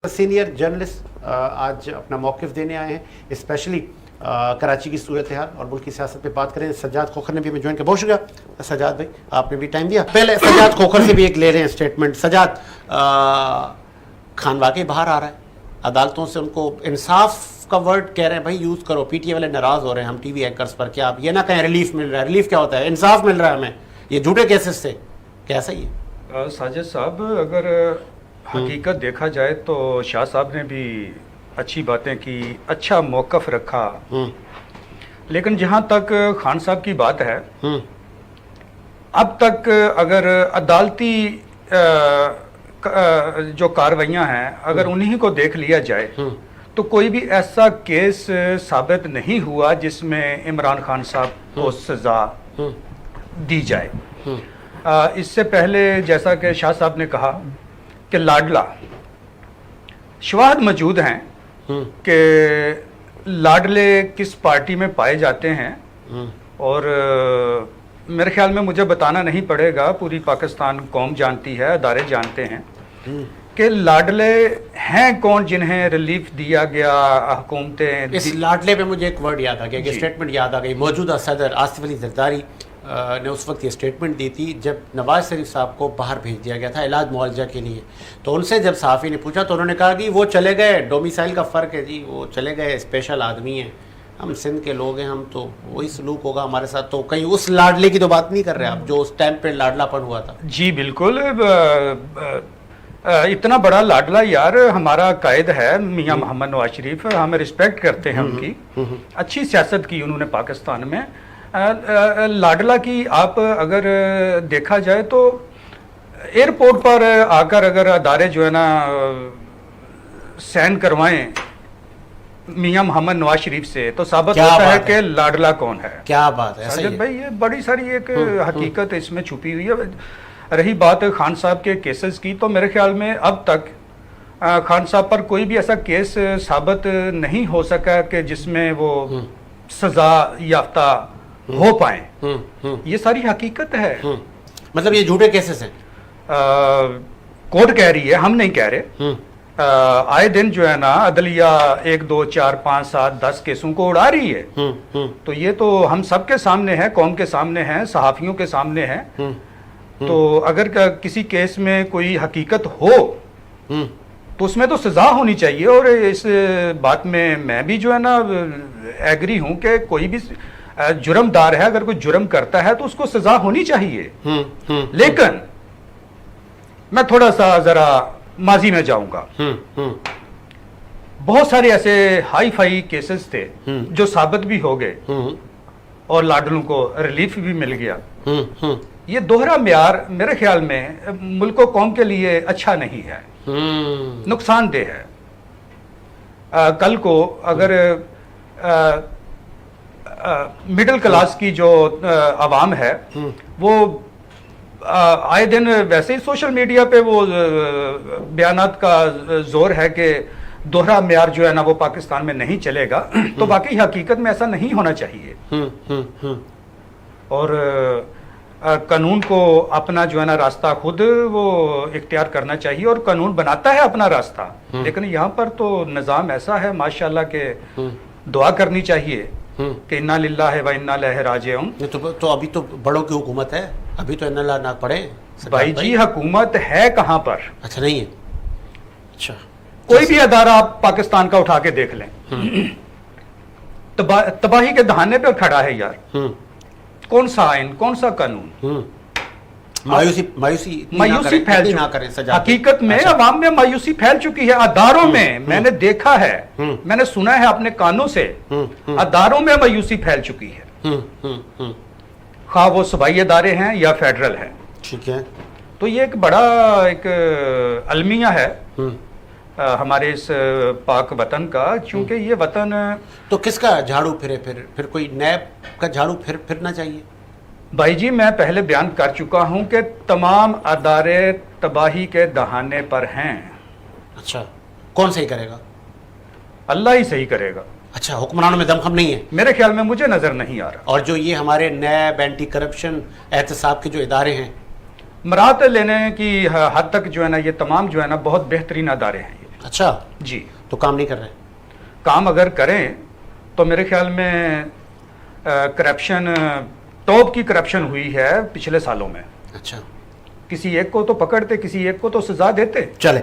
Senior journalist آج اپنا موقف دینے آئے ہیں اسپیشلی کراچی کی صورتحال اور ملک کی سیاست پہ بات کریں. سجاد کھوکھر نے بھی ہمیں جوائن کیا. بہت شکریہ سجاد بھائی, آپ نے بھی ٹائم دیا. پہلے سجاد کھوکھر سے بھی ایک لے رہے ہیں اسٹیٹمنٹ. سجاد, خان واقعی باہر آ رہا ہے عدالتوں سے, ان کو انصاف کا ورڈ کہہ رہے ہیں بھائی یوز کرو. پی ٹی اے والے ناراض ہو رہے ہیں ہم ٹی وی اینکرز پر, کیا آپ یہ نہ کہیں ریلیف مل رہا ہے. ریلیف کیا ہوتا ہے؟ انصاف مل رہا ہے ہمیں یہ جھوٹے کیسز سے. کیسا ہی ہے ساجد صاحب؟ اگر حقیقت دیکھا جائے تو شاہ صاحب نے بھی اچھی باتیں کی, اچھا موقف رکھا, لیکن جہاں تک خان صاحب کی بات ہے, اب تک اگر عدالتی جو کاروائیاں ہیں اگر انہی کو دیکھ لیا جائے تو کوئی بھی ایسا کیس ثابت نہیں ہوا جس میں عمران خان صاحب کو سزا دی جائے. اس سے پہلے جیسا کہ شاہ صاحب نے کہا کہ لاڈلا, شواہد موجود ہیں کہ لاڈلے کس پارٹی میں پائے جاتے ہیں, اور میرے خیال میں مجھے بتانا نہیں پڑے گا, پوری پاکستان قوم جانتی ہے, ادارے جانتے ہیں کہ لاڈلے ہیں کون جنہیں ریلیف دیا گیا حکومتیں. اس لاڈلے پہ مجھے ایک ورڈ یاد آ گیا, ایک اسٹیٹمنٹ یاد آ گئی. موجودہ صدر آصف علی زرداری نے اس وقت یہ اسٹیٹمنٹ دی تھی جب نواز شریف صاحب کو باہر بھیج دیا گیا تھا علاج معالجہ کے لیے. تو ان سے جب صحافی نے پوچھا تو انہوں نے کہا کہ وہ چلے گئے, ڈومیسائل کا فرق ہے جی, وہ چلے گئے, اسپیشل آدمی ہیں, ہم سندھ کے لوگ ہیں, ہم تو وہی سلوک ہوگا ہمارے ساتھ. تو کہیں اس لاڈلے کی تو بات نہیں کر رہے آپ جو اس ٹائم پہ لاڈلا پن ہوا تھا؟ جی بالکل, اتنا بڑا لاڈلا یار ہمارا قائد ہے میاں محمد نواز شریف, ہم رسپیکٹ کرتے ہیں ان کی, اچھی سیاست کی انہوں نے پاکستان میں. لاڈلا کی آپ اگر دیکھا جائے تو ایئرپورٹ پر آ کر اگر ادارے جو ہے نا سین کروائیں میاں محمد نواز شریف سے تو ثابت ہوتا ہے کہ لاڈلا کون ہے. کیا بات ہے ساجد بھائی, یہ بڑی ساری ایک حقیقت اس میں چھپی ہوئی ہے. رہی بات خان صاحب کے کیسز کی, تو میرے خیال میں اب تک خان صاحب پر کوئی بھی ایسا کیس ثابت نہیں ہو سکا کہ جس میں وہ سزا یافتہ ہو پائیں. یہ ساری حقیقت ہے. مطلب یہ جھوٹے کیسز ہیں کورٹ کہہ رہی ہے, ہم نہیں کہہ رہے. آئے دن جو ہے نا عدلیہ 1 2 4 5 7 10 کیسوں کو اڑا رہی ہے. تو یہ تو ہم سب کے سامنے ہے, قوم کے سامنے ہے, صحافیوں کے سامنے ہے. تو اگر کسی کیس میں کوئی حقیقت ہو تو اس میں تو سزا ہونی چاہیے. اور اس بات میں بھی جو ہے نا ایگری ہوں کہ کوئی بھی جرم دار ہے, اگر کوئی جرم کرتا ہے تو اس کو سزا ہونی چاہیے. لیکن میں تھوڑا سا ذرا ماضی میں جاؤں گا. بہت سارے ایسے ہائی فائی کیسز تھے جو ثابت بھی ہو گئے اور لاڈلوں کو ریلیف بھی مل گیا. یہ دوہرا معیار میرے خیال میں ملک و قوم کے لیے اچھا نہیں ہے, نقصان دہ ہے. کل کو اگر مڈل کلاس کی جو عوام ہے وہ آئے دن ویسے ہی سوشل میڈیا پہ وہ بیانات کا زور ہے کہ دوہرا معیار جو ہے نا وہ پاکستان میں نہیں چلے گا, تو واقعی حقیقت میں ایسا نہیں ہونا چاہیے. اور قانون کو اپنا جو ہے نا راستہ خود وہ اختیار کرنا چاہیے, اور قانون بناتا ہے اپنا راستہ. لیکن یہاں پر تو نظام ایسا ہے ماشاءاللہ کہ دعا کرنی چاہیے کہ انا للہ و انا الیہ راجعون. تو ابھی تو بڑوں کی حکومت ہے, ابھی تو انا نہ پڑے بھائی جی. حکومت ہے کہاں پر؟ اچھا نہیں ہے. اچھا کوئی بھی ادارہ آپ پاکستان کا اٹھا کے دیکھ لیں, تباہی کے دہانے پہ کھڑا ہے یار. کون سا آئین, کون سا قانون؟ مایوسی پھیل چکی. حقیقت میں عوام میں مایوسی پھیل چکی ہے. اداروں میں میں نے دیکھا ہے, میں نے سنا ہے اپنے کانوں سے, اداروں میں مایوسی پھیل چکی ہے, خواہ وہ صوبائی ادارے ہیں یا فیڈرل ہیں. ٹھیک ہے. تو یہ ایک بڑا ایک المیہ ہے ہمارے اس پاک وطن کا, چونکہ یہ وطن تو کس کا جھاڑو پھرے, پھر کوئی نیب کا جھاڑو پھرنا چاہیے. بھائی جی میں پہلے بیان کر چکا ہوں کہ تمام ادارے تباہی کے دہانے پر ہیں. اچھا کون صحیح کرے گا؟ اللہ ہی صحیح کرے گا. اچھا حکمرانوں میں دم خم نہیں ہے میرے خیال میں, مجھے نظر نہیں آ رہا. اور جو یہ ہمارے نیب, اینٹی کرپشن, احتساب کے جو ادارے ہیں, مراد لینے کی حد تک جو ہے نا یہ تمام جو ہے نا بہت بہترین ادارے ہیں. اچھا جی تو کام نہیں کر رہے؟ کام اگر کریں تو میرے خیال میں کرپشن ٹاپ کی کرپشن ہوئی ہے پچھلے سالوں میں. اچھا کسی ایک کو تو پکڑتے, کسی ایک کو تو سزا دیتے. چلے